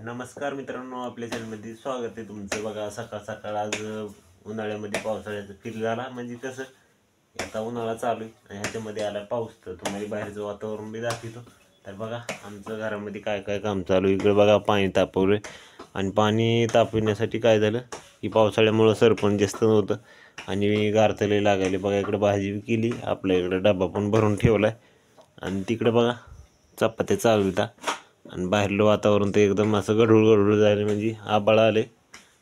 नमस्कार मित्रांनो, आपल्या चॅनलमध्ये स्वागत आहे तुमचं. बघा सकाळ सकाळ आज उन्हाळ्यामध्ये पावसाळ्याचं फील झाला. म्हणजे कसं आता उन्हाळा चालू आहे आणि ह्याच्यामध्ये आला पाऊस, तर तुम्हाला बाहेरचं वातावरण बी दाखवतो. तर बघा आमचं घरामध्ये काय काय काम चालू आहे. इकडे बघा पाणी तापवलं आणि पाणी तापवण्यासाठी काय झालं की पावसाळ्यामुळं सरपण जास्त नव्हतं आणि गारतले लागायले. बघा इकडे भाजी केली, आपल्या इकडे डबा पण भरून ठेवला आहे आणि तिकडे बघा चपात्या चालू होता आणि बाहेरलं वातावरण तर एकदम असं गढूळ गढूळ झालं, म्हणजे आबाळ आले.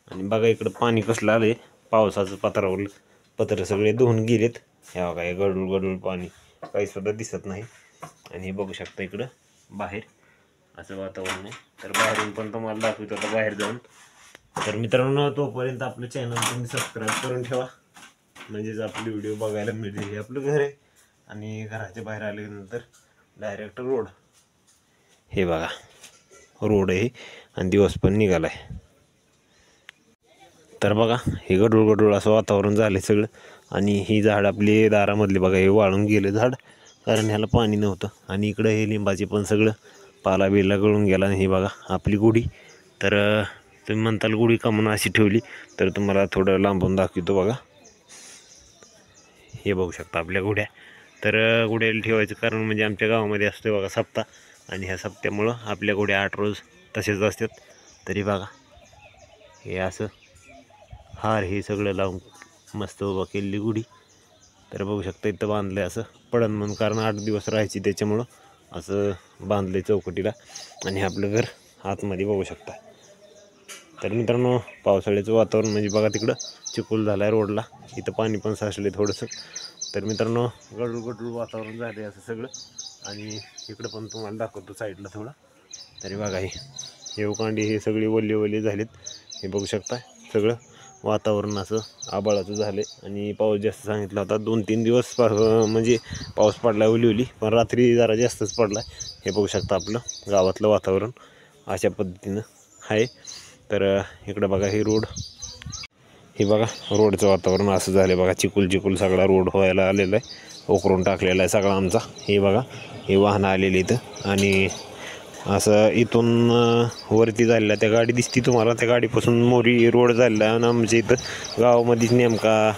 आणि बघा इकडं पाणी कसलं आले, पावसाचं पत्रावरलं पत्र सगळे धुवून गेलेत. ह्या बघा हे गढूळ गढूळ पाणी काही सुद्धा दिसत नाही. आणि हे बघू शकता इकडं बाहेर असं वातावरण आहे. तर बाहेरून पण तुम्हाला दाखवतो आता बाहेर जाऊन. तर मित्रांनो, तोपर्यंत आपलं चॅनल तुम्ही सबस्क्राईब करून ठेवा, म्हणजेच आपले व्हिडिओ बघायला मिळते. हे आपलं घर आहे आणि घराच्या बाहेर आल्यानंतर डायरेक्ट रोड, हे बघा रोड आहे आणि दिवस पण निघाला आहे. तर बघा हे गडूळ गडूळ असं वातावरण झालं सगळं. आणि ही झाड आपली दारामधली बघा हे वाळून गेलं झाड, कारण ह्याला पाणी नव्हतं. आणि इकडं हे लिंबाचे पण सगळं पाला बिला गळून गेला. आणि ही बघा आपली गुढी, तर तुम्ही म्हणताल गुढी का म्हणून अशी ठेवली, तर तुम्हाला थोडं लांबून दाखवतो. बघा हे बघू शकता आपल्या गुढ्या. तर गुढ्याला ठेवायचं कारण म्हणजे आमच्या गावामध्ये असतो बघा सप्ताह, आणि ह्या सप्त्यामुळं आपल्या गुढ्या 8 रोज तसेच असतात. तरी बघा हे असं हार हे सगळं लावून मस्त उभा केलेली गुढी. तर बघू शकता इथं बांधलं आहे असं पडन म्हणून, कारण 8 दिवस राहायची त्याच्यामुळं असं बांधलं चौकटीला. आणि हे आपलं घर आतमध्ये बघू शकता. तर मित्रांनो, पावसाळ्याचं वातावरण म्हणजे बघा तिकडं चिखल झाला आहे रोडला, इथं पाणी पण साचले थोडंसं. तर मित्रांनो, गडूळ गडूळ वातावरण झालं आहे असं सगळं. आणि इकडं पण तुम्हाला दाखवतो साईडला थोडं. तरी बघा हे उकांडी हे सगळे वल्ले वल्ले झालेत, हे बघू शकता. सगळं वातावरण असं आबाळाचं झालं आहे. आणि पाऊस जास्त सांगितला होता 2-3 दिवस म्हणजे पाऊस पडला ओली, पण रात्री जरा जास्तच पडला. हे बघू शकता आपलं गावातलं वातावरण अशा पद्धतीनं आहे. तर इकडं बघा हे रोड, हे बघा रोडचं वातावरण असं झालं बघा. चिखल चिखल सगळा रोड व्हायला आलेला आहे, उकरून टाकलेला आहे सगळा आमचा. हे बघा हे वाहनं आलेली इथं आणि असं इथून वरती झालेला त्या गाडी दिसती तुम्हाला, त्या गाडीपासून मोरी रोड झालेला आहे. आणि आमच्या इथं गावामध्येच नेमका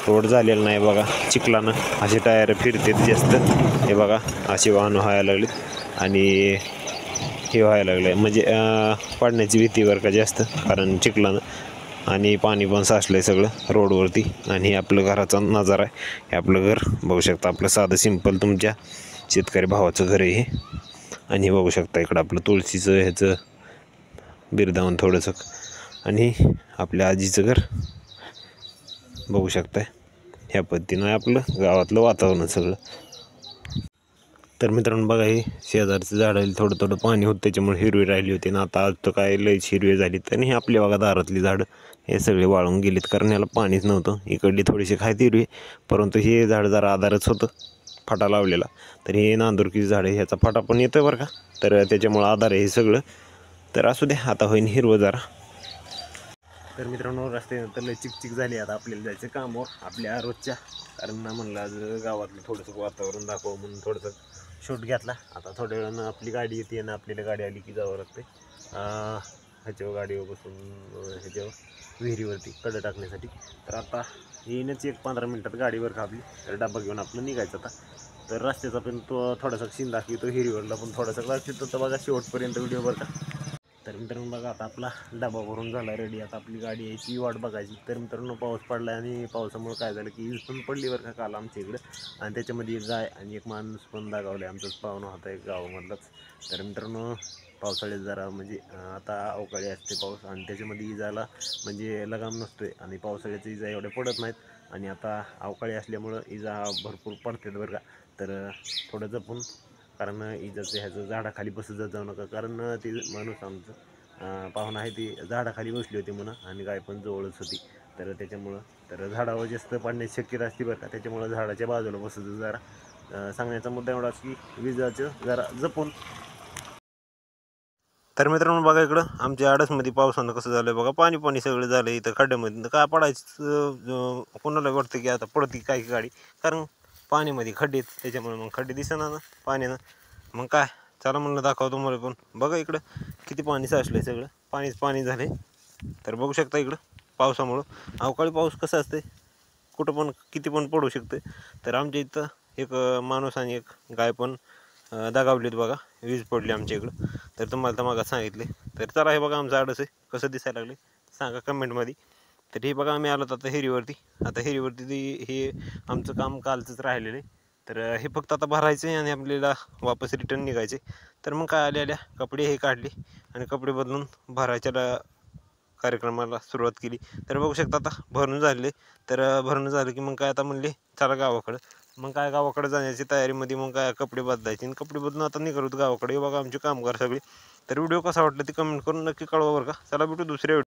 रोड झालेला नाही बघा, चिखलानं असे टायर फिरतात जास्त. हे बघा अशी वाहनं व्हायला लागलीत आणि हे व्हायला लागलं आहे, म्हणजे पडण्याची भीती बरं का जास्त, कारण चिखलानं आणि पाणी पण साचलं आहे सगळं रोडवरती. आणि हे आपलं घराचा नजारा आहे. हे आपलं घर बघू शकता, आपलं साधं सिंपल तुमच्या शेतकरी भावाचं घर आहे हे. आणि हे बघू शकता इकडं आपलं तुळशीचं ह्याचं बिरदावून थोडंसं. आणि आपल्या आजीचं घर बघू शकताय. ह्या पद्धतीनं आहे आपलं गावातलं वातावरण सगळं. तर मित्रांनो बघा हे शेजारचं झाडाला थोडं थोडं पाणी होतं, त्याच्यामुळे हिरवी राहिली होती ना, आता आज तर काय लयच हिरवी झाली. आणि हे आपल्या बघा दारातली झाडं हे सगळे वाळून गेलीत, कारण याला पाणीच नव्हतं. इकडली थोडीशी खायती हिरवी, परंतु हे झाड जरा आधारच होतं फाटा लावलेला. तर हे नांदुरकीचं झाड आहे, ह्याचा फाटा पण येतो बरं का, तर त्याच्यामुळं आधार आहे हे सगळं. तर असू दे, आता होईन हिरवं जरा. तर मित्रांनो, रस्त्यानंतर लय चिकचिक झाली. आता आपल्याला जायचं कामावर आपल्या रोजच्या, कारण म्हणलं आज गावातलं थोडंसं वातावरण दाखवं म्हणून थोडंसं शूट घेतला. आता थोड्या वेळानं आपली गाडी येते आणि आपल्याला गाडी आली की जावं लागते ह्याच्यावर गाडीवर बसून ह्याच्यावर विहिरीवरती कडं टाकण्यासाठी. तर आता येईनच 1-15 मिनटात गाडीवर का आपली, तर डबा घेऊन आपलं निघायचं आता. तर रस्त्याचा पण तो थोडासा सीन दाखवतो, हिरीवरला पण थोडासा दाखवतो. तर बघा शेवटपर्यंत व्हिडिओ बरं का. तर मित्रांनो बघा आता आपला डबा भरून झाला रेडी. आता आपली गाडी यायची वाट बघायची. तर मित्रांनो पाऊस पडला आणि पावसामुळे काय झालं की वीज पण पडली बरं का काल आमच्या इकडं. आणि त्याच्यामध्ये एक गाय आणि एक माणूस पण दागावले, आमचाच पाहुणा होता एक गावामधलाच. तर मित्रांनो पावसाळ्यात जरा म्हणजे आता अवकाळी असते पाऊस, आणि त्याच्यामध्ये इजाला म्हणजे लगाम नसतोय. आणि पावसाळ्याच्या इजा एवढ्या पडत नाहीत, आणि आता अवकाळी असल्यामुळं इजा भरपूर पडतात बरं का. तर थोडं जपून, कारण इजाचं ह्याचं झाडाखाली बसत जाऊ नका, कारण ती माणूस आमचं पाहुणा आहे ती झाडाखाली बसली होती म्हणा, आणि गाय पण जवळच होती. तर त्याच्यामुळं तर झाडावर जास्त पडण्याची शक्यता असते बरं का, त्याच्यामुळं झाडाच्या बाजूला बसत जरा. सांगण्याचा मुद्दा एवढाच की विजाचं जरा जपून. तर मित्रांनो बघा इकडं आमच्या आडसमध्ये पावसानं कसं झालं बघा, पाणी पाणी सगळं झालं इथं खड्ड्यामध्ये. काय पडायचं कोणाला वाटतं की आता पडती काय गाडी, कारण पाणीमध्ये खड्डे, त्याच्यामुळे मग खड्डे दिसेना ना पाण्यानं. मग काय चला म्हणलं दाखवतो मला पण. बघा इकडं किती पाणी साचलं आहे, सगळं पाणीच पाणी झाले. तर बघू शकता इकडं पावसामुळं अवकाळी पाऊस कसा असते, कुठं पण किती पण पडू शकते. तर आमच्या इथं एक माणूस आणि एक गाय पण दगावलीत बघा, वीज पडली आमच्या इकडं. तर तुम्हाला तर मागं सांगितले. तर चला हे बघा आमचं आडस आहे, कसं दिसायला लागले सांगा कमेंटमध्ये. तर हे बघा आम्ही आलो आता हिरीवरती. आता हिरीवरती हे आमचं काम कालचंच राहिलेलं आहे. तर हे फक्त आता भरायचं आहे आणि आपल्याला वापस रिटर्न निघायचे. तर मग काय आल्या कपडे हे काढले आणि कपडे बदलून भरायच्या कार्यक्रमाला सुरुवात केली. तर बघू शकता आता भरून झाले. तर भरणं झालं की मग काय आता म्हणले चला गावाकडं. मग काय गावाकडे जाण्याची तयारीमध्ये मग काय कपडे बदलायचे आणि कपडे बदलून आता निघालो गावाकडे. बघा आमचे कामगार सगळे. तर व्हिडिओ कसा वाटला ते कमेंट करून नक्की कळवा बरं का. चला भेटू दुसऱ्या